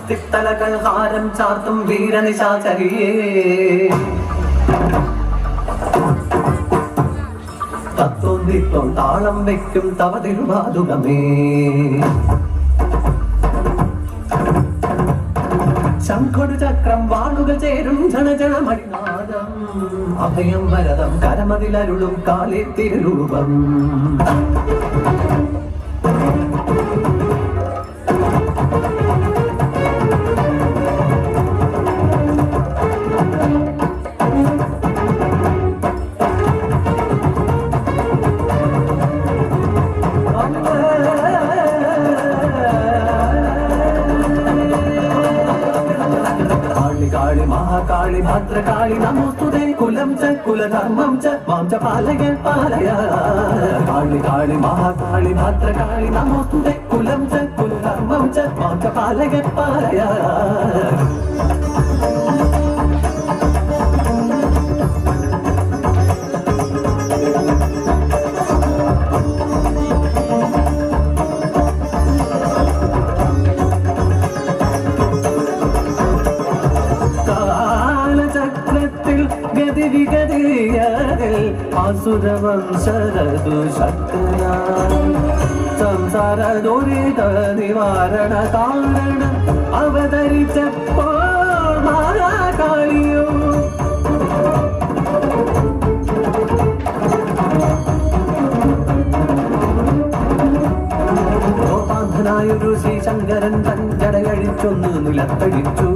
അസ്ഥിത്തലകൾ ഹാരം ചാർത്തും വീരനിശാചരിയേ തത്വം താളം വെക്കും തവ തിരുവാതുകമേ ശംഖൊടു ചക്രം വാളുകൾ ചേരും ജനജനമണിനാദം അഭയം വരദം കരമതിലരുളും കാലേ തിരുരൂപം काली महाकाली भद्रकाली नमोस्तुते कुलं च कुलधर्मं च मां च पालय पालय काली काली महाकाली भद्रकाली नमोस्तुते कुलं च कुलधर्मं च मां च पालय पालय ആസുരവംശരതു ശക്തന സംസാര ദുരിത നിവാരണ കാരണ അവതരിച്ചപ്പോൾ മഹാകാളിയോ ഗോപാന്ധനായൊരു ശ്രീശങ്കരൻ തൻ ജടയഴിച്ചൊന്ന് നിലത്തടിച്ചു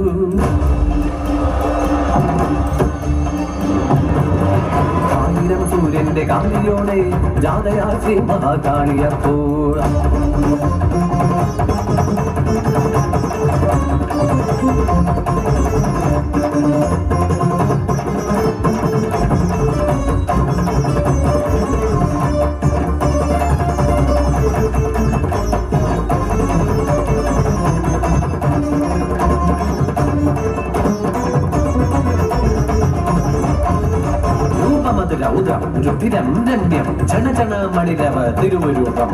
സൂര്യന്റെ കാളിയോടെ ജാതയാശ്രീ മഹാകാളിയപ്പോൾ രുധിരം രമ്യം ജനജന മണിരവ തിരുവരൂപം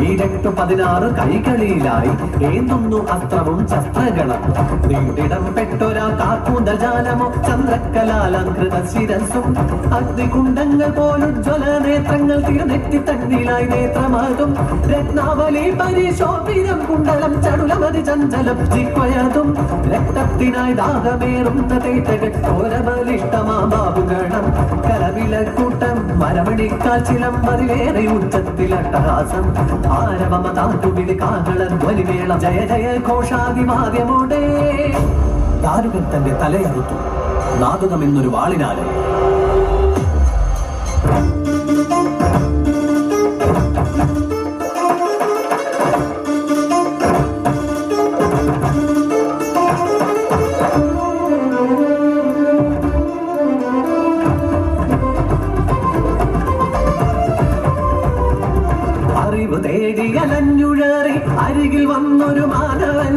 ഈ 16 കൈകളിലായി ഏന്തുന്നു അസ്ത്രവും ശസ്ത്രഗണം നീണ്ടിടം പെട്ടൊരാ കാക്കൂന്തൽ ജാലമോ ചന്ദ്രക്കലാലങ്കൃത ശിരസും അഗ്നികുണ്ടങ്ങൾ പോലുജ്വല നേത്രങ്ങൾ തിരുനെറ്റി തന്നിലായി നേത്രമാകും രത്നാവലി പരിശോഭിതം കുണ്ടലം ചടുലമതി ചഞ്ചലം ജിക്വയതും രക്തത്തിനായി ദാഹമേറുന്ന തേറ്റകോരബലിഷ്ടമാബാബുഗണം കരവിലക്കൂട്ടം മരമണിക്കാൽ ചിലമ്പതിലേറെ ഉച്ചത്തിലട്ടഹാസം ആരവമതാട്ടുവിളി കാഹള ധ്വനിമേള ജയ ജയ ഘോഷാദിവാദ്യമോടെ ദാരുകൻ തന്റെ തലയറുത്തു നാദുകമെന്നൊരു വാളിനാലും തേടിയലഞ്ഞുഴറി അരികിൽ വന്നൊരു മാനവൻ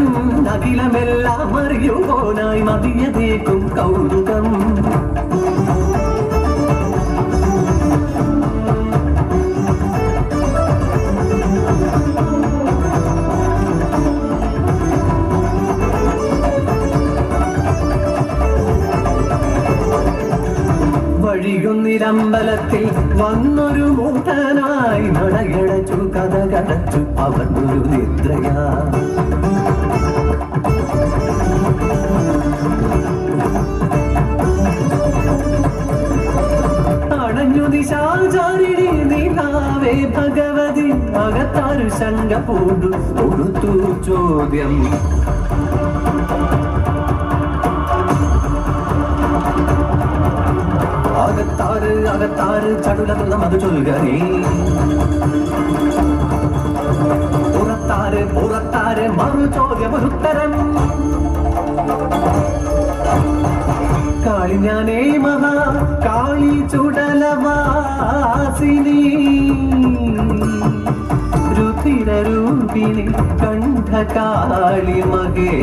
അഖിലമെല്ലാം അറിയുപോനായി മതിയതേക്കും കൗതുകം വഴിയൊന്നിരമ്പലത്തിൽ വന്നൊരു മൂട്ടനായി നടയടച്ചു കഥ കടച്ചു അവനൊരു നിദ്രയാ അടഞ്ഞു ദിശാചാരിണി നീനാവേ ഭഗവതി അകത്താരു ശങ്ക പൂണ്ടു കൊടുത്തു ചോദ്യം അകത്താറ് ചടുലതുള്ള മധു ചൊൽകനേ പുറത്താറ് മറു ചോദ്യമൊരുത്തരം കാളി ഞാനേ മഹാ കാളി ചുടലവാസിനി രുധിരൂപിണി കണ്ഠകാളി മഹേശ്വരി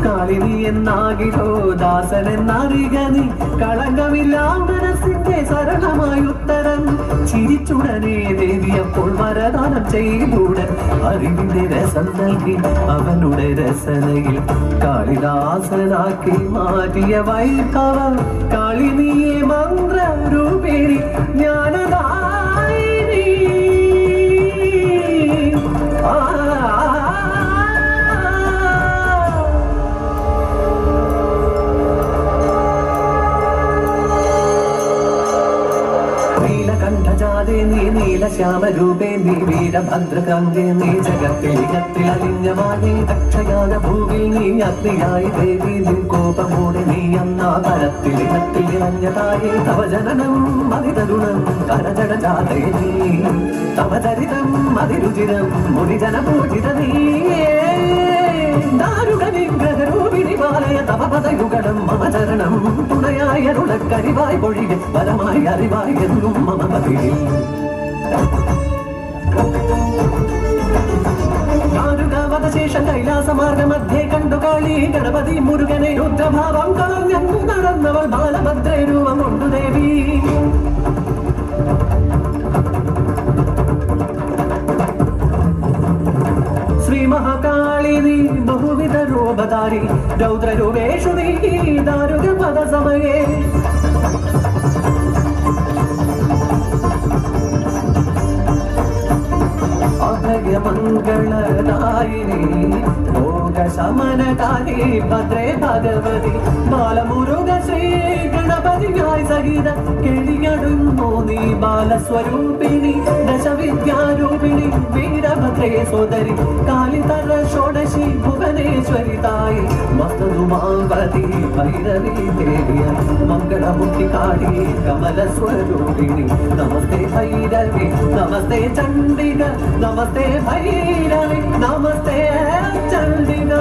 കാളിനി എന്നാകിലോ ദാസൻ എന്നറികനി കളങ്കമില്ല മനസ്സിന്റെ സരളമായ ഉത്തരം ചിരിച്ചുടനെ ദേവിയപ്പോൾ വരദാനം ചെയ്തുടൻ അറിവിന്റെ രസം നൽകി അവനുടെ രസനയിൽ കാളിദാസനാക്കി മാറ്റിയ വൈഭവ കാളിനിയെ മന്ത്രരൂപിണി ജ്ഞാനദായിനി നീലകണ്ഠജാതേ നീ നീലശ്യാമരൂപേ നീ വീരഭദ്രകാന്തേ നീ ജഗത്തിൽ അലിംഗമായി അക്ഷയാന ഭൂവിൽ നീ അഗ്നിയായി ദേവി നിൻ കോപമോടെ നീ അന്നാ പരത്തിൽ ഇറഞ്ഞതായേ തവ ജനനം അതിതരുണം കരജടജാതേ നീ തവ ചരിതം അതിരുചിരം മുനിജനപൂജിത നീയേ ൂപിണി ബാലയ തവ പദയുഗടം മമ ചരണം തുണയായി അരുളക്കരിവായി പൊഴിക പരമായി അറിവായി എന്നും മമ പതിയിൽ വധശേഷം കൈലാസമാർഗ മധ്യേ കണ്ടു കാളി ഗണപതി മുരുകനെ രുദ്രഭാവം കളഞ്ഞു നടന്നവൾ ബാലഭദ്ര രൂപം കൊണ്ടു ദേവി ശ്രീ മഹാകാളിനി ബഹുവിധ രൂപധാരി രൗദ്രരൂപേഷു നീ ദാരുക പദ സമയേ അഭയമംഗളദായിനി ഭോഗശമനകാരി ഭദ്രേ ഭഗവതി ബാലമുരുക ശ്രീ ഗണപതിയായി സഹിത കിളിയടുന്നു നീ ബാലസ്വരൂപിണി ദശവിദ്യാരൂപിണി വീരഭദ്രേ സോദരി കാളിതര ഷോഡശി ഭുവനേശ്വരി തായി മസ്തുമാവതി ഭൈരവി ദേവിയ മംഗളമുഖി കാളി കമലസ്വരൂപിണി നമസ്തേ ഭൈരവി നമസ്തേ ചണ്ഡിക നമസ്തേ ഭൈരവി നമസ്തേ ചണ്ഡിക